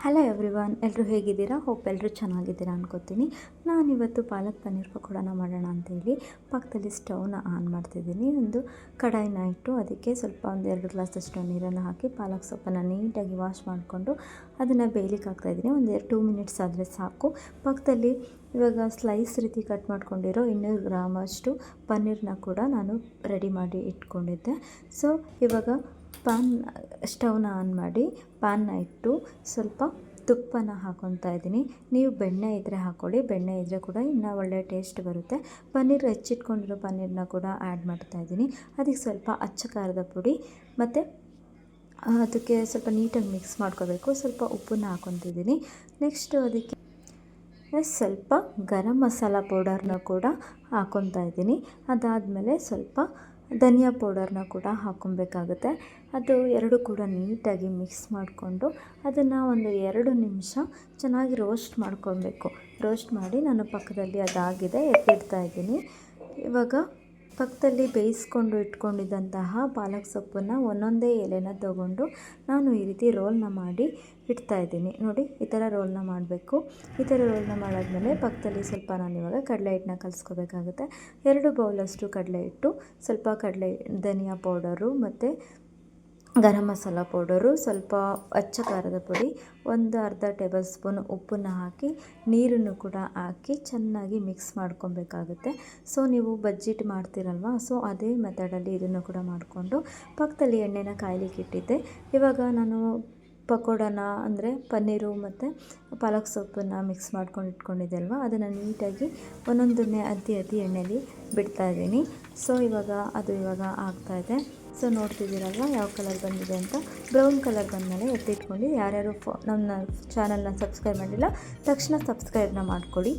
Hello everyone, ಎಲ್ಲರೂ ಹೇಗಿದ್ದೀರಾ? Hope ಎಲ್ಲರೂ ಚೆನ್ನಾಗಿದ್ದೀರಾ ಅನ್ಕೋತೀನಿ. ನಾನಿವತ್ತು ಪಾಲಕ್ ಪನ್ನೀರ್ ಪಕೋಡನ ಮಾಡೋಣ ಅಂತೇಳಿ ಪಕ್ಕದಲ್ಲಿ ಸ್ಟವ್ನ ಆನ್ ಮಾಡ್ತಿದ್ದೀನಿ. ಒಂದು ಕಡಾಯಿನ ಇಟ್ಟು ಅದಕ್ಕೆ ಸ್ವಲ್ಪ ಒಂದು 2 ಗ್ಲಾಸಷ್ಟು ನೀರನ್ನು ಹಾಕಿ ಪಾಲಕ್ ಸೊಪ್ಪನ್ನು ನೀಟಾಗಿ ವಾಶ್ ಮಾಡಿಕೊಂಡು ಅದನ್ನು ಬೇಯಲಿಕ್ಕೆ ಹಾಕ್ತಾಯಿದ್ದೀನಿ. ಒಂದು 2 ಮಿನಿಟ್ಸ್ ಆದರೆ ಸಾಕು. ಪಕ್ಕದಲ್ಲಿ ಇವಾಗ ಸ್ಲೈಸ್ ರೀತಿ ಕಟ್ ಮಾಡ್ಕೊಂಡಿರೋ 200 ಗ್ರಾಮಷ್ಟು ಪನ್ನೀರನ್ನ ಕೂಡ ನಾನು ರೆಡಿ ಮಾಡಿ ಇಟ್ಕೊಂಡಿದ್ದೆ. ಸೊ ಇವಾಗ ಸ್ಟವ್ನ ಆನ್ ಮಾಡಿ ಪ್ಯಾನ್ನ ಇಟ್ಟು ಸ್ವಲ್ಪ ತುಪ್ಪನ ಹಾಕೊತಾ ಇದ್ದೀನಿ. ನೀವು ಬೆಣ್ಣೆ ಇದ್ದರೆ ಹಾಕ್ಕೊಳ್ಳಿ, ಬೆಣ್ಣೆ ಇದ್ದರೆ ಕೂಡ ಇನ್ನೂ ಒಳ್ಳೆ ಟೇಸ್ಟ್ ಬರುತ್ತೆ. ಪನ್ನೀರ್ ಹೆಚ್ಚಿಟ್ಕೊಂಡಿರೋ ಪನ್ನೀರನ್ನ ಕೂಡ ಆ್ಯಡ್ ಮಾಡ್ತಾಯಿದ್ದೀನಿ. ಅದಕ್ಕೆ ಸ್ವಲ್ಪ ಅಚ್ಚ ಖಾರದ ಪುಡಿ ಮತ್ತು ಅದಕ್ಕೆ ಸ್ವಲ್ಪ ನೀಟಾಗಿ ಮಿಕ್ಸ್ ಮಾಡ್ಕೋಬೇಕು. ಸ್ವಲ್ಪ ಉಪ್ಪನ್ನ ಹಾಕ್ಕೊತಿದ್ದೀನಿ. ನೆಕ್ಸ್ಟು ಅದಕ್ಕೆ ಸ್ವಲ್ಪ ಗರಂ ಮಸಾಲ ಪೌಡರ್ನ ಕೂಡ ಹಾಕ್ಕೊತಾ ಇದ್ದೀನಿ. ಅದಾದಮೇಲೆ ಸ್ವಲ್ಪ ಧನಿಯಾ ಪೌಡರ್ನ ಕೂಡ ಹಾಕ್ಕೊಬೇಕಾಗುತ್ತೆ. ಅದು ಎರಡು ಕೂಡ ನೀಟಾಗಿ ಮಿಕ್ಸ್ ಮಾಡಿಕೊಂಡು ಅದನ್ನು ಒಂದು 2 ನಿಮಿಷ ಚೆನ್ನಾಗಿ ರೋಸ್ಟ್ ಮಾಡ್ಕೊಬೇಕು. ರೋಸ್ಟ್ ಮಾಡಿ ನಾನು ಪಕ್ಕದಲ್ಲಿ ಅದಾಗಿದೆ ಎತ್ತಿಡ್ತಾ ಇದ್ದೀನಿ. ಇವಾಗ ಪಕ್ಕದಲ್ಲಿ ಬೇಯಿಸ್ಕೊಂಡು ಇಟ್ಕೊಂಡಿದ್ದಂತಹ ಪಾಲಕ್ ಸೊಪ್ಪನ್ನು ಒಂದೊಂದೇ ಎಲೆನ ತೊಗೊಂಡು ನಾನು ಈ ರೀತಿ ರೋಲ್ನ ಮಾಡಿ ಇಡ್ತಾಯಿದ್ದೀನಿ. ನೋಡಿ, ಈ ಥರ ರೋಲ್ನ ಮಾಡಬೇಕು. ಈ ಥರ ರೋಲ್ನ ಮಾಡಾದ್ಮೇಲೆ ಪಕ್ಕದಲ್ಲಿ ಸ್ವಲ್ಪ ನಾನಿವಾಗ ಕಡಲೆ ಹಿಟ್ಟನ್ನ ಕಲಿಸ್ಕೋಬೇಕಾಗುತ್ತೆ. 2 ಬೌಲಷ್ಟು ಕಡಲೆ ಹಿಟ್ಟು, ಸ್ವಲ್ಪ ಧನಿಯಾ ಪೌಡರು ಮತ್ತು ಗರಂ ಮಸಾಲ ಪೌಡರು, ಸ್ವಲ್ಪ ಅಚ್ಚ ಖಾರದ ಪುಡಿ, ಒಂದು ಅರ್ಧ ಟೇಬಲ್ ಸ್ಪೂನ್ ಉಪ್ಪನ್ನು ಹಾಕಿ ನೀರನ್ನು ಕೂಡ ಹಾಕಿ ಚೆನ್ನಾಗಿ ಮಿಕ್ಸ್ ಮಾಡ್ಕೊಬೇಕಾಗುತ್ತೆ. ಸೊ ನೀವು ಬಜ್ಜಿಟ್ಟು ಮಾಡ್ತೀರಲ್ವ, ಸೊ ಅದೇ ಮೆಥಡಲ್ಲಿ ಇದನ್ನು ಕೂಡ ಮಾಡಿಕೊಂಡು ಪಕ್ಕದಲ್ಲಿ ಎಣ್ಣೆನ ಕಾಯ್ಲಿಕ್ಕೆ ಇಟ್ಟಿದ್ದೆ. ಇವಾಗ ನಾನು ಪಕೋಡನ ಅಂದರೆ ಪನ್ನೀರು ಮತ್ತು ಪಾಲಕ್ ಸೊಪ್ಪನ್ನು ಮಿಕ್ಸ್ ಮಾಡ್ಕೊಂಡು ಇಟ್ಕೊಂಡಿದ್ದೆ ಅಲ್ವ, ಅದನ್ನು ನೀಟಾಗಿ ಒಂದೊಂದನ್ನೇ ಅದ್ದಿ ಎಣ್ಣೆಯಲ್ಲಿ ಬಿಡ್ತಾಯಿದ್ದೀನಿ. ಸೊ ಇವಾಗ ಆಗ್ತಾಯಿದೆ. ಸೊ ನೋಡ್ತಿದ್ದೀರಲ್ವ ಯಾವ ಕಲರ್ ಬಂದಿದೆ ಅಂತ. ಬ್ರೌನ್ ಕಲರ್ ಬಂದಮೇಲೆ ಎತ್ತಿಟ್ಕೊಂಡು ಯಾರ್ಯಾರು ನಮ್ಮ ಚಾನಲ್ನ ಸಬ್ಸ್ಕ್ರೈಬ್ ಮಾಡಿಲ್ಲ ತಕ್ಷಣ ಸಬ್ಸ್ಕ್ರೈಬ್ನ ಮಾಡ್ಕೊಳ್ಳಿ.